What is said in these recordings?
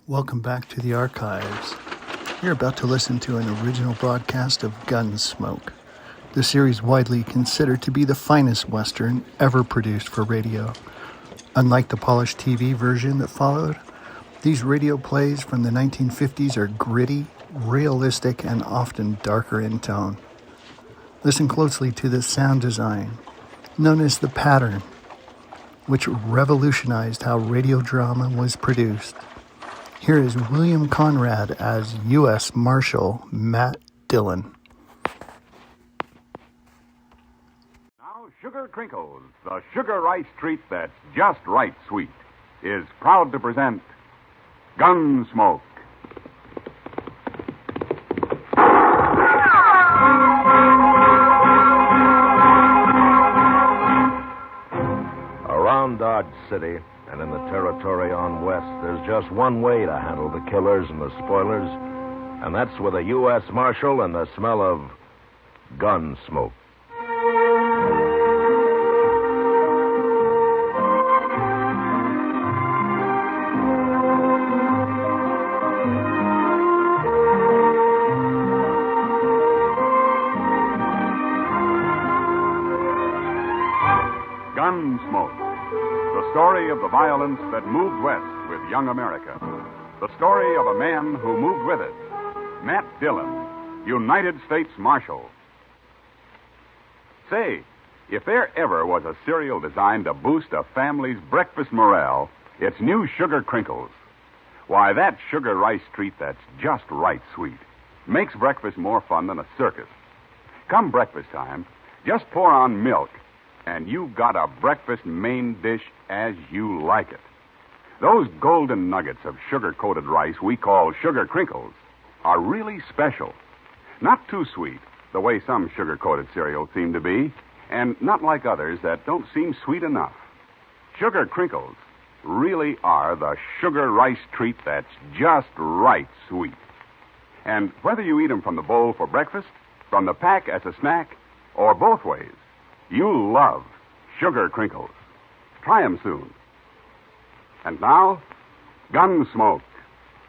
Welcome back to the archives. You're about to listen to an original broadcast of Gunsmoke, the series widely considered to be the finest Western ever produced for radio. Unlike the polished TV version that followed, these radio plays from the 1950s are gritty, realistic, and often darker in tone. Listen closely to the sound design, known as the pattern, which revolutionized how radio drama was produced. Here is William Conrad as U.S. Marshal Matt Dillon. Now, Sugar Crinkles, the sugar rice treat that's just right sweet, is proud to present Gunsmoke. Around Dodge City and in the territory on west, there's just one way to handle the killers and the spoilers, and that's with a U.S. Marshal and the smell of gun smoke. Gunsmoke, the story of the violence that moved west with young America. The story of a man who moved with it. Matt Dillon, United States Marshal. Say, if there ever was a cereal designed to boost a family's breakfast morale, it's new Sugar Crinkles. Why, that sugar rice treat that's just right sweet makes breakfast more fun than a circus. Come breakfast time, just pour on milk, and you've got a breakfast main dish as you like it. Those golden nuggets of sugar-coated rice we call Sugar Crinkles are really special. Not too sweet, the way some sugar-coated cereals seem to be, and not like others that don't seem sweet enough. Sugar Crinkles really are the sugar rice treat that's just right sweet. And whether you eat them from the bowl for breakfast, from the pack as a snack, or both ways, you'll love Sugar Crinkles. Try 'em soon. And now, Gunsmoke,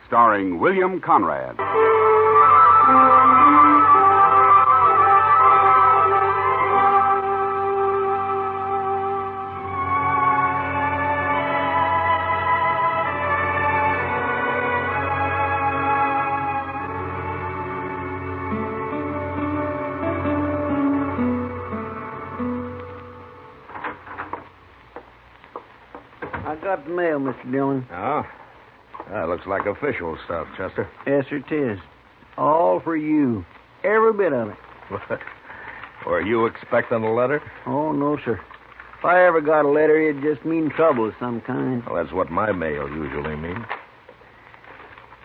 starring William Conrad. I got the mail, Mr. Dillon. Oh? That looks like official stuff, Chester. Yes, sir, 'tis. All for you. Every bit of it. Were you expecting a letter? Oh, no, sir. If I ever got a letter, it'd just mean trouble of some kind. Well, that's what my mail usually means.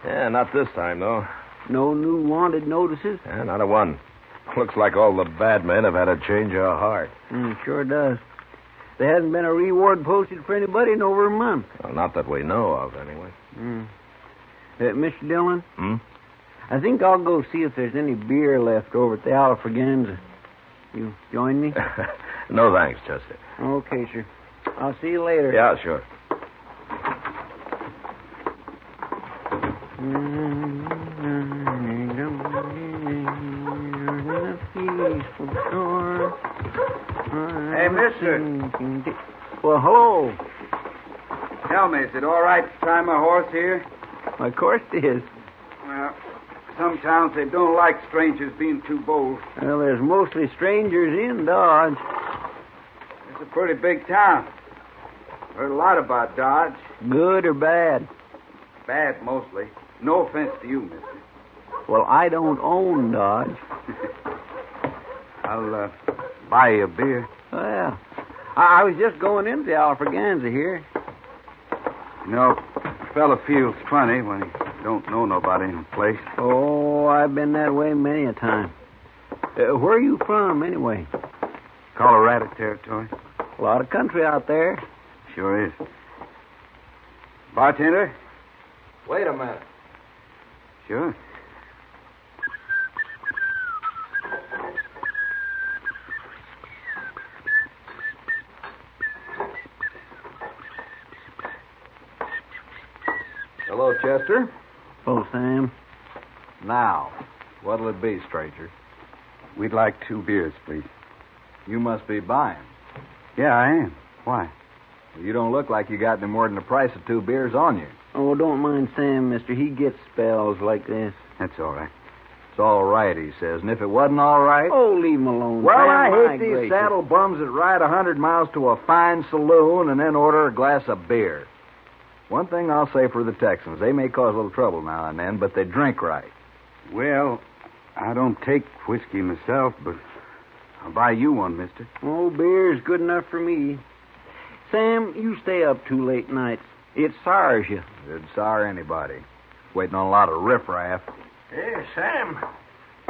Yeah, not this time, though. No new wanted notices? Yeah, not a one. Looks like all the bad men have had a change of heart. Sure does. There hasn't been a reward posted for anybody in over a month. Well, not that we know of, anyway. Mr. Dillon? Hmm? I think I'll go see if there's any beer left over at the Alfreganza. You join me? No thanks, Chester. Okay, sir. I'll see you later. Yeah, sure. Hey, mister. Well, hello. Tell me, is it all right to tie my horse here? Of course it is. Well, some towns, they don't like strangers being too bold. Well, there's mostly strangers in Dodge. It's a pretty big town. Heard a lot about Dodge. Good or bad? Bad, mostly. No offense to you, mister. Well, I don't own Dodge. I'll buy you a beer. Well, I was just going into the Alfreganza here. You know, a fella feels funny when he don't know nobody in the place. Oh, I've been that way many a time. Where are you from, anyway? Colorado territory. A lot of country out there. Sure is. Bartender? Wait a minute. Sure. Hello, Chester. Oh, Sam. Now, what'll it be, stranger? We'd like 2 beers, please. You must be buying. Yeah, I am. Why? You don't look like you got any more than the price of 2 beers on you. Oh, don't mind Sam, mister. He gets spells like this. That's all right. It's all right, he says. And if it wasn't all right... Oh, leave him alone, Well, Sam. I My hate these gracious. saddle bums that ride 100 miles to a fine saloon and then order a glass of beer. One thing I'll say for the Texans, they may cause a little trouble now and then, but they drink right. Well, I don't take whiskey myself, but I'll buy you one, mister. Oh, beer's good enough for me. Sam, you stay up too late nights. It sours you. It'd sour anybody. Waiting on a lot of riffraff. Hey, Sam.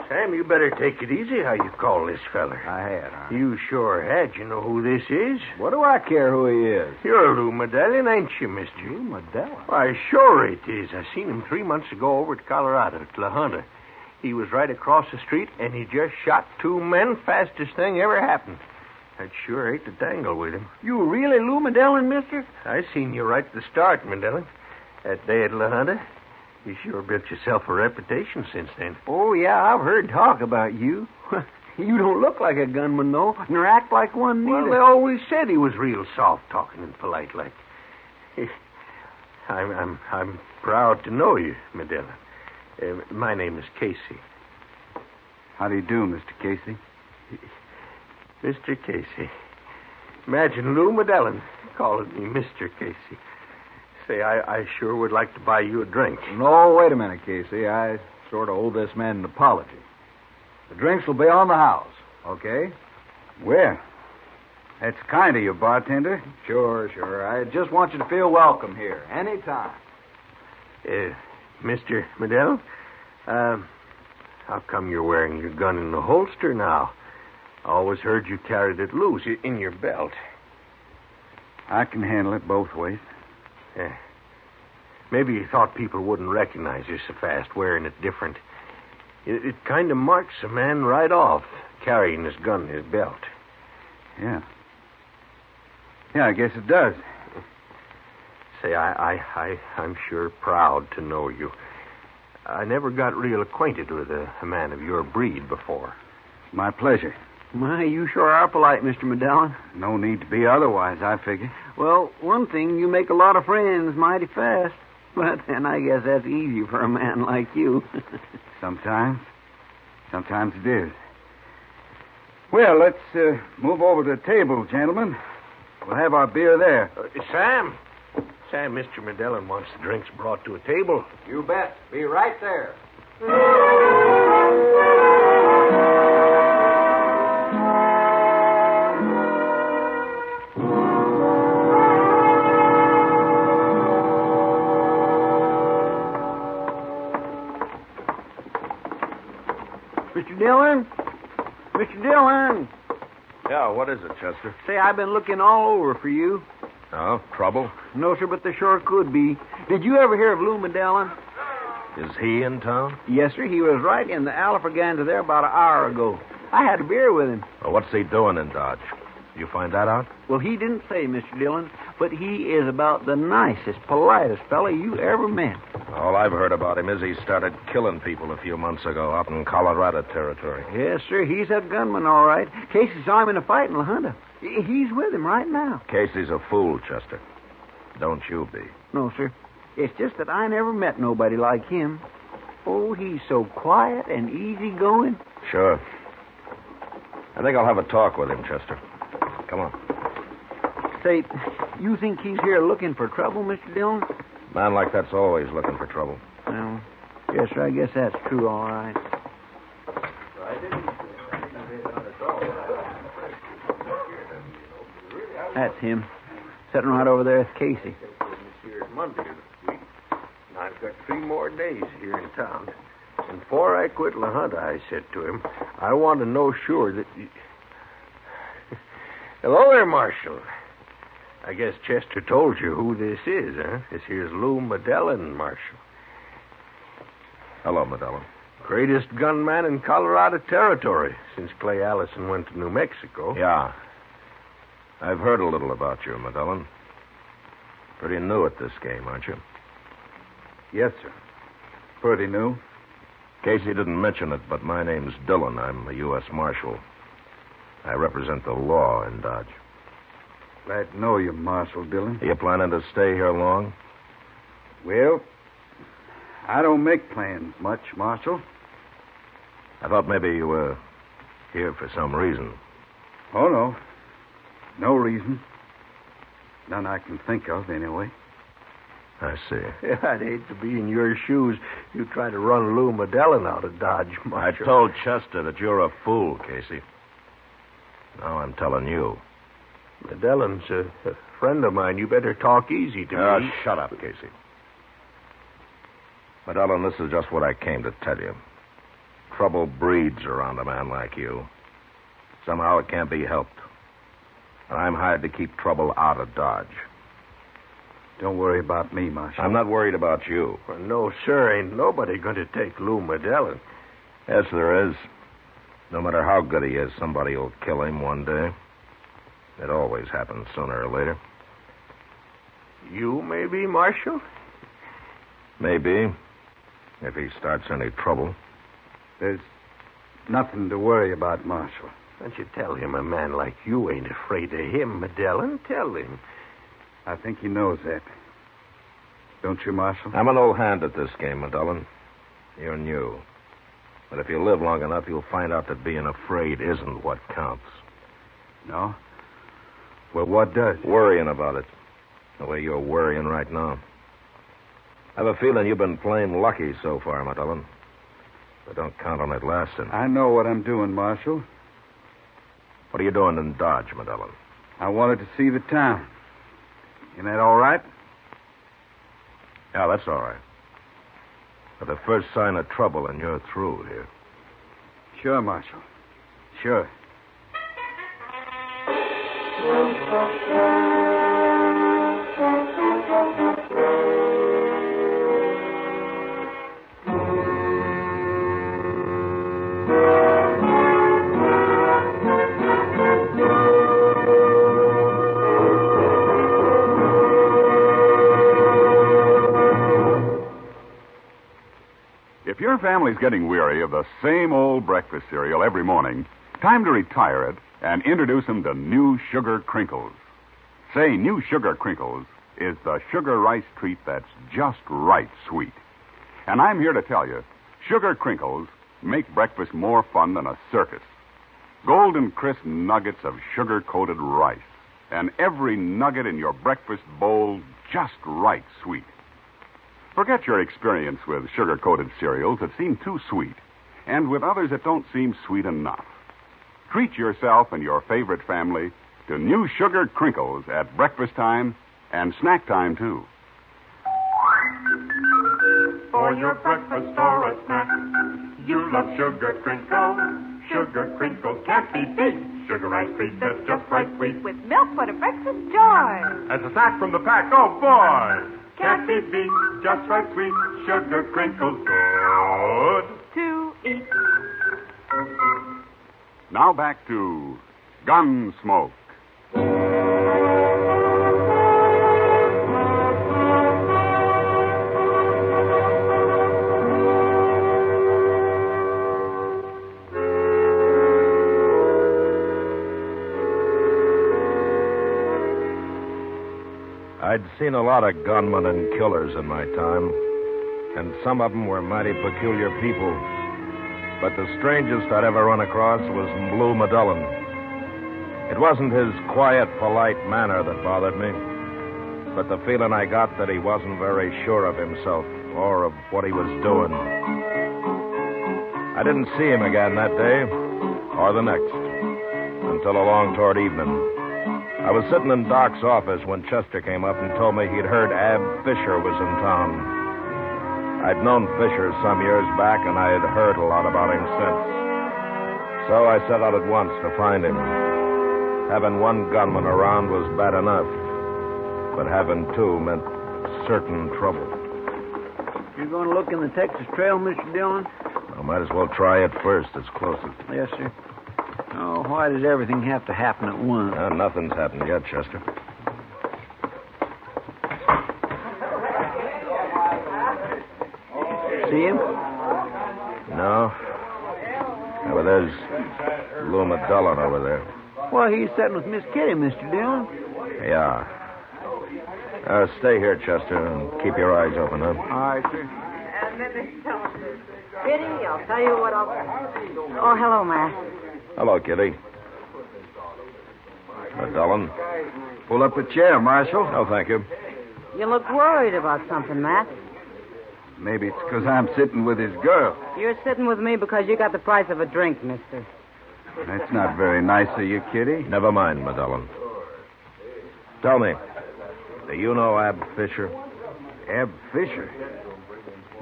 Sam, you better take it easy how you call this feller. I had, huh? You sure had. You know who this is? What do I care who he is? You're Lou Medelan, ain't you, mister? Lou Medelan? Why, sure it is. I seen him 3 months ago over at Colorado, at La Junta. He was right across the street, and he just shot 2 men. Fastest thing ever happened. I'd sure hate to tangle with him. You really Lou Medelan, mister? I seen you right at the start, Medelan. That day at La Junta. You sure built yourself a reputation since then. Oh, yeah, I've heard talk about you. You don't look like a gunman, though, nor act like one Well, neither. they always said he was real soft-talking and polite like. I'm proud to know you, Medelan. My name is Casey. How do you do, Mr. Casey? Mr. Casey. Imagine Lou Medelan calling me Mr. Casey. Say, I sure would like to buy you a drink. No, wait a minute, Casey. I sort of owe this man an apology. The drinks will be on the house, okay? Well, that's kind of you, bartender. Sure. I just want you to feel welcome here, anytime. Mr. Medelan, how come you're wearing your gun in the holster now? I always heard you carried it loose in your belt. I can handle it both ways. Yeah. Maybe you thought people wouldn't recognize you so fast wearing it different. It kind of marks a man right off, carrying his gun in his belt. Yeah. Yeah, I guess it does. Say, I'm sure proud to know you. I never got real acquainted with a man of your breed before. My pleasure. My, you sure are polite, Mr. Medelan. No need to be otherwise, I figure. Well, one thing, you make a lot of friends mighty fast. But then I guess that's easy for a man like you. Sometimes. Sometimes it is. Well, let's move over to the table, gentlemen. We'll have our beer there. Sam, Mr. Medelan wants the drinks brought to a table. You bet. Be right there. Mr. Dillon? Mr. Dillon! Yeah, what is it, Chester? Say, I've been looking all over for you. Oh, trouble? No, sir, but there sure could be. Did you ever hear of Lou Medelan? Is he in town? Yes, sir. He was right in the Alafraganza there about an hour ago. I had a beer with him. Well, what's he doing in Dodge? You find that out? Well, he didn't say, Mr. Dillon, but he is about the nicest, politest fella you ever met. All I've heard about him is he started killing people a few months ago out in Colorado territory. Yes, sir. He's that gunman, all right. Casey saw him in a fight in La Junta. He's with him right now. Casey's a fool, Chester. Don't you be. No, sir. It's just that I never met nobody like him. Oh, he's so quiet and easygoing. Sure. I think I'll have a talk with him, Chester. Come on. Say, you think he's here looking for trouble, Mr. Dillon? Man like that's always looking for trouble. Well, yes, sir, I guess that's true, all right. That's him. Sitting right over there with Casey. Here Monday of this week. And I've got 3 more days here in town. And before I quit La Junta, I said to him, I want to know sure that... Hello there, Marshal. I guess Chester told you who this is, huh? This here's Lou Medelan, Marshal. Hello, Medelan. Greatest gunman in Colorado territory since Clay Allison went to New Mexico. Yeah. I've heard a little about you, Medelan. Pretty new at this game, aren't you? Yes, sir. Pretty new. Casey didn't mention it, but my name's Dillon. I'm a U.S. Marshal. I represent the law in Dodge. Glad to know you, Marshal Dillon. Are you planning to stay here long? Well, I don't make plans much, Marshal. I thought maybe you were here for some reason. Oh, no. No reason. None I can think of, anyway. I see. I'd hate to be in your shoes. You try to run Lou Medelan out of Dodge, Marshal. I told Chester that you're a fool, Casey. Now I'm telling you. Medelan's a friend of mine. You better talk easy to me. Shut up, Casey. Medelan, this is just what I came to tell you. Trouble breeds around a man like you. Somehow it can't be helped. And I'm hired to keep trouble out of Dodge. Don't worry about me, Marshal. I'm not worried about you. Well, no, sir. Ain't nobody going to take Lou Medelan. Yes, there is. No matter how good he is, somebody will kill him one day. It always happens sooner or later. You, maybe, Marshal? Maybe. If he starts any trouble. There's nothing to worry about, Marshal. Don't you tell him a man like you ain't afraid of him, Medelan. Tell him. I think he knows that. Don't you, Marshal? I'm an old hand at this game, Medelan. You're new. But if you live long enough, you'll find out that being afraid isn't what counts. No? Well, what does? Worrying about it. The way you're worrying right now. I have a feeling you've been plain lucky so far, Medelan. But don't count on it lasting. I know what I'm doing, Marshal. What are you doing in Dodge, Medelan? I wanted to see the town. Isn't that all right? Yeah, that's all right. But the first sign of trouble and you're through here. Sure, Marshal. Sure. If your family's getting weary of the same old breakfast cereal every morning, time to retire it and introduce them to New Sugar Crinkles. Say New Sugar Crinkles is the sugar rice treat that's just right sweet. And I'm here to tell you, Sugar Crinkles make breakfast more fun than a circus. Golden crisp nuggets of sugar-coated rice, and every nugget in your breakfast bowl just right sweet. Forget your experience with sugar-coated cereals that seem too sweet, and with others that don't seem sweet enough. Treat yourself and your favorite family to New Sugar Crinkles at breakfast time and snack time, too. For your breakfast or a snack, you love Sugar Crinkles. Sugar Crinkles can't be beat. Sugar rice treat that's just right sweet. With milk for the breakfast joy. As a snack from the pack, oh boy! Can't be beat, just right sweet. Sugar Crinkles, good to eat. Now back to Gunsmoke. I'd seen a lot of gunmen and killers in my time, and some of them were mighty peculiar people. But the strangest I'd ever run across was Lou Medelan. It wasn't his quiet, polite manner that bothered me, but the feeling I got that he wasn't very sure of himself or of what he was doing. I didn't see him again that day, or the next, until along toward evening. I was sitting in Doc's office when Chester came up and told me he'd heard Ab Fisher was in town. I'd known Fisher some years back, and I had heard a lot about him since. So I set out at once to find him. Having one gunman around was bad enough, but having two meant certain trouble. You going to look in the Texas Trail, Mr. Dillon? I might as well try it first. It's closest. Yes, sir. Oh, why does everything have to happen at once? Nothing's happened yet, Chester. see him? No. Yeah, well, there's Lou Medelan over there. Well, he's sitting with Miss Kitty, Mr. Dillon. Yeah. Stay here, Chester, and keep your eyes open, huh? All right, sir. Kitty, I'll tell you what I'll... Oh, hello, Matt. Hello, Kitty. Medelan? Pull up a chair, Marshal. No, thank you. You look worried about something, Matt. Maybe it's because I'm sitting with his girl. You're sitting with me because you got the price of a drink, mister. That's not very nice of you, Kitty. Never mind, Medelan. Tell me, do you know Ab Fisher? Ab Fisher?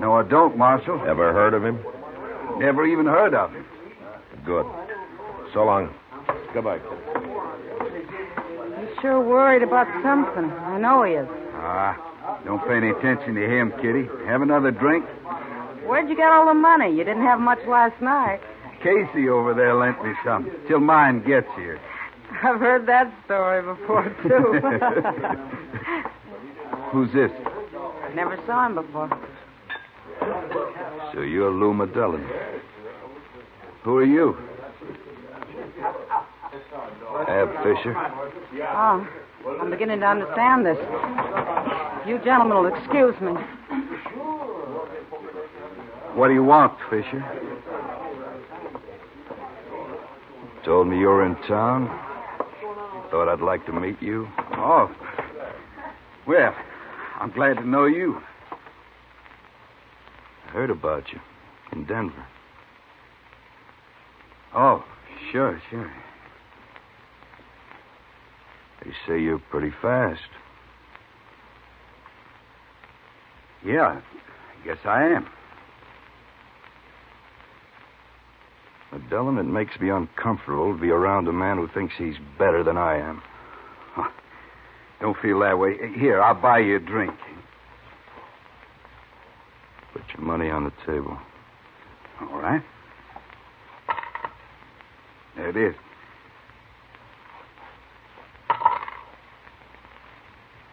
No, I don't, Marshal. Ever heard of him? Never even heard of him. Good. So long. Goodbye, Kitty. He's sure worried about something. I know he is. Don't pay any attention to him, Kitty. Have another drink? Where'd you get all the money? You didn't have much last night. Casey over there lent me some till mine gets here. I've heard that story before, too. Who's this? Never saw him before. So you're Lou Medelan. Who are you? Ab Fisher. Oh, I'm beginning to understand this. You gentlemen will excuse me. What do you want, Fisher? Told me you're in town. Thought I'd like to meet you. Oh. Well, I'm glad to know you. I heard about you in Denver. Oh, sure. They say you're pretty fast. Yeah, I guess I am. Medelan, it makes me uncomfortable to be around a man who thinks he's better than I am. Oh, don't feel that way. Here, I'll buy you a drink. Put your money on the table. All right. There it is.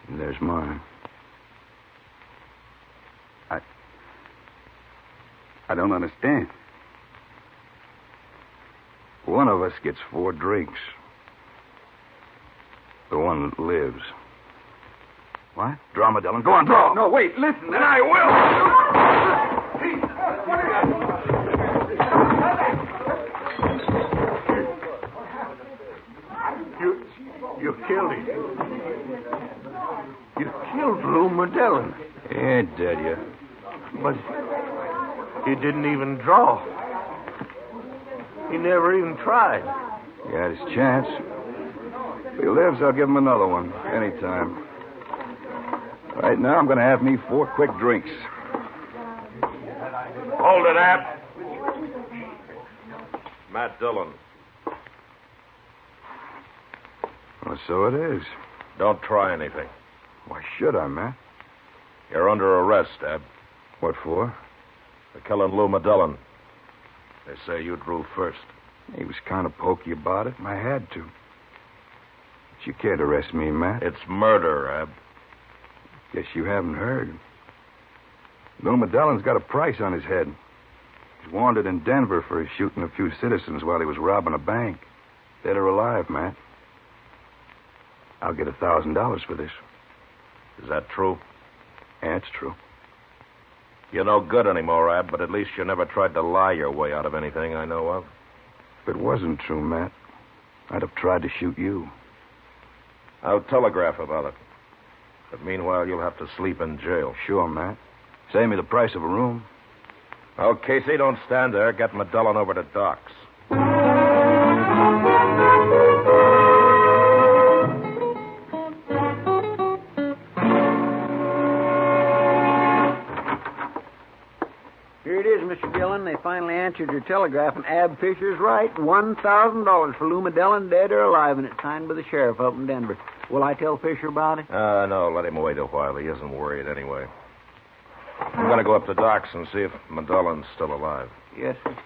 And there's mine. I don't understand. One of us gets 4 drinks. The one that lives. What? Draw, Medelan. Go on, draw. No, wait, listen. Then I will. You killed him. You killed Lou Medelan. He ain't dead yet. But he didn't even draw. He never even tried. He had his chance. If he lives, I'll give him another one. Anytime. Right now, I'm going to have me 4 quick drinks. Hold it, Ab. Matt Dillon. Well, so it is. Don't try anything. Why should I, Matt? You're under arrest, Ab. What for? For killing Lou Medelan. They say you drew first. He was kind of pokey about it, and I had to. But you can't arrest me, Matt. It's murder, Ab. Guess you haven't heard. Lou Medelan's got a price on his head. He's wanted in Denver for shooting a few citizens while he was robbing a bank. Dead or alive, Matt. I'll get $1,000 for this. Is that true? Yeah, it's true. You're no good anymore, Ab, but at least you never tried to lie your way out of anything I know of. If it wasn't true, Matt, I'd have tried to shoot you. I'll telegraph about it. But meanwhile, you'll have to sleep in jail. Sure, Matt. Save me the price of a room. Oh, Casey, don't stand there. Get Medelan over to Doc's. Here it is, Mr. Dillon. They finally answered your telegraph, and Ab Fisher's right. $1,000 for Lou Medelan, dead or alive, and it's signed by the sheriff up in Denver. Will I tell Fisher about it? No, let him wait a while. He isn't worried anyway. I'm going to go up to Doc's and see if Medelan's still alive. Yes, sir.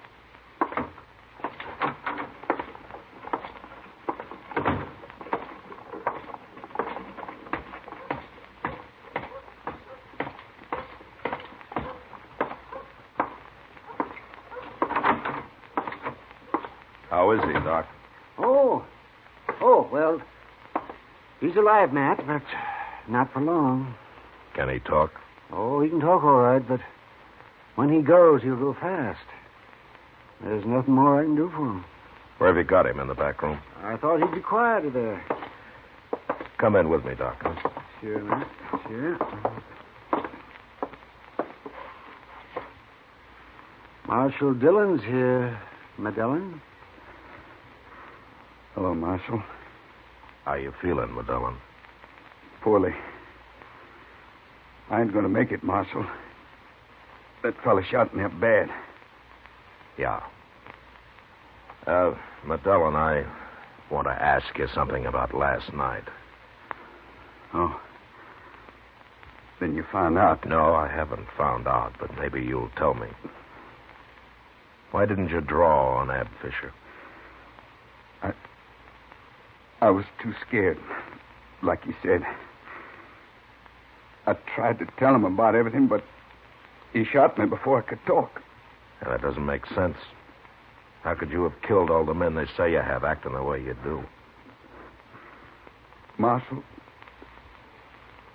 How is he, Doc? Oh, well, he's alive, Matt, but not for long. Can he talk? Oh, he can talk all right, but when he goes, he'll go fast. There's nothing more I can do for him. Where have you got him? In the back room? I thought he'd be quieter there. Come in with me, Doc. Huh? Sure, Matt, sure. Marshal Dillon's here, Medelan. Hello, Marshal. How you feeling, Medelan? Poorly. I ain't going to make it, Marshal. That fella shot me up bad. Yeah. Medelan, I want to ask you something about last night. Oh. Then you found out. No, I haven't found out, but maybe you'll tell me. Why didn't you draw on Ab Fisher? I was too scared, like you said. I tried to tell him about everything, but he shot me before I could talk. And that doesn't make sense. How could you have killed all the men they say you have, acting the way you do? Marshal,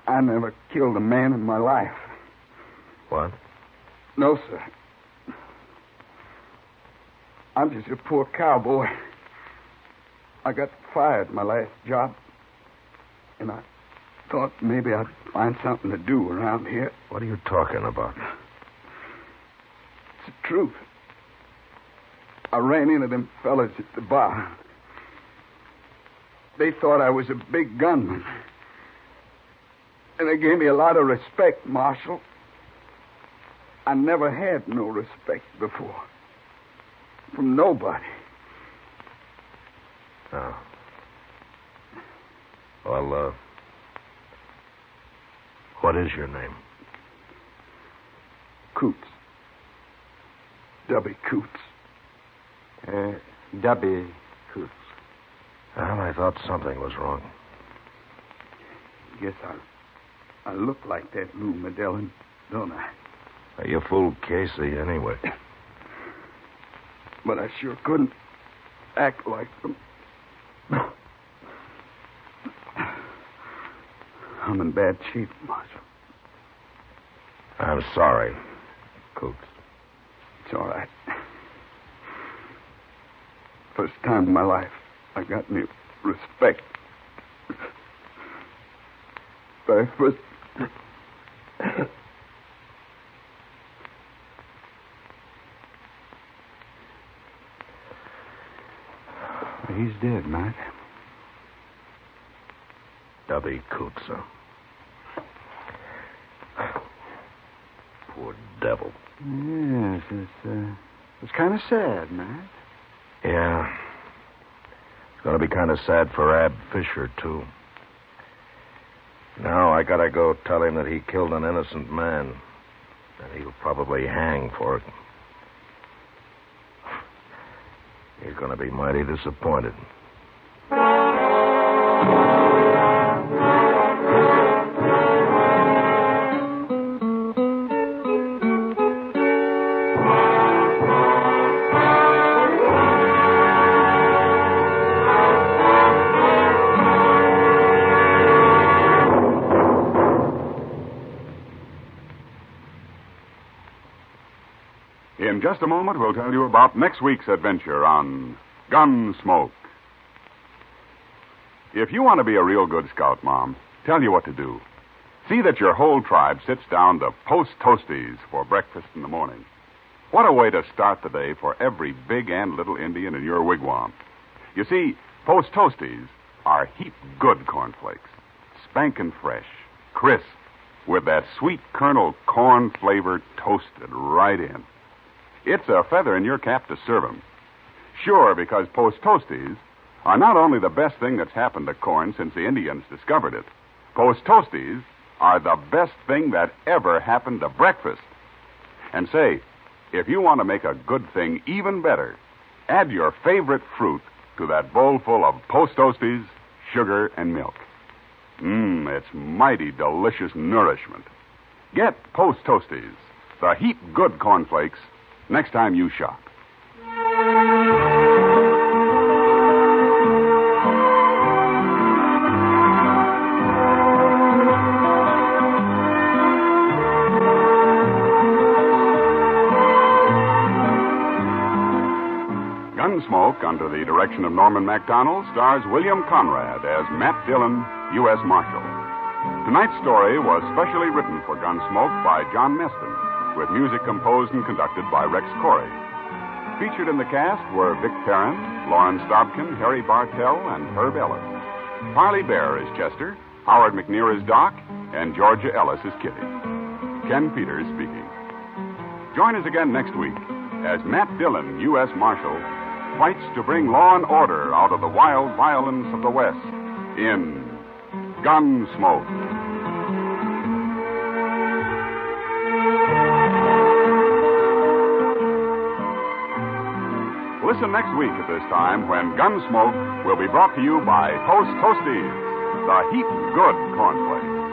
I never killed a man in my life. What? No, sir. I'm just a poor cowboy. I got fired my last job, and I thought maybe I'd find something to do around here. What are you talking about? It's the truth. I ran into them fellas at the bar. They thought I was a big gunman. And they gave me a lot of respect, Marshal. I never had no respect before. From nobody. Oh. Well, what is your name? Coots. W. Coots. W. Coots. Well, I thought something was wrong. Guess I look like that Lou Medelan, don't I? You fooled Casey anyway. But I sure couldn't act like them. I'm in bad shape, Marshal. I'm sorry, Coots. It's all right. First time in my life I got any respect. Very first... He's dead, Matt. W. Coots, huh? Poor devil. Yes, it's kind of sad, Matt. Yeah. It's going to be kind of sad for Ab Fisher, too. Now I gotta go tell him that he killed an innocent man. And he'll probably hang for it. He's going to be mighty disappointed. In just a moment, we'll tell you about next week's adventure on Gunsmoke. If you want to be a real good scout, Mom, tell you what to do. See that your whole tribe sits down to Post Toasties for breakfast in the morning. What a way to start the day for every big and little Indian in your wigwam. You see, Post Toasties are heap good cornflakes, spankin' fresh, crisp, with that sweet kernel corn flavor toasted right in. It's a feather in your cap to serve 'em. Sure, because Post Toasties are not only the best thing that's happened to corn since the Indians discovered it. Post Toasties are the best thing that ever happened to breakfast. And say, if you want to make a good thing even better, add your favorite fruit to that bowl full of Post Toasties, sugar, and milk. It's mighty delicious nourishment. Get Post Toasties, the heap good cornflakes, next time you shop. Gunsmoke, under the direction of Norman MacDonald, stars William Conrad as Matt Dillon, U.S. Marshal. Tonight's story was specially written for Gunsmoke by John Meston, with music composed and conducted by Rex Corey. Featured in the cast were Vic Perrin, Lauren Stobkin, Harry Bartell, and Herb Ellis. Parley Bear is Chester, Howard McNear is Doc, and Georgia Ellis is Kitty. Ken Peters speaking. Join us again next week as Matt Dillon, U.S. Marshal, fights to bring law and order out of the wild violence of the West in Gunsmoke. Listen next week at this time when Gunsmoke will be brought to you by Toast Toasties, the heat good cornflakes.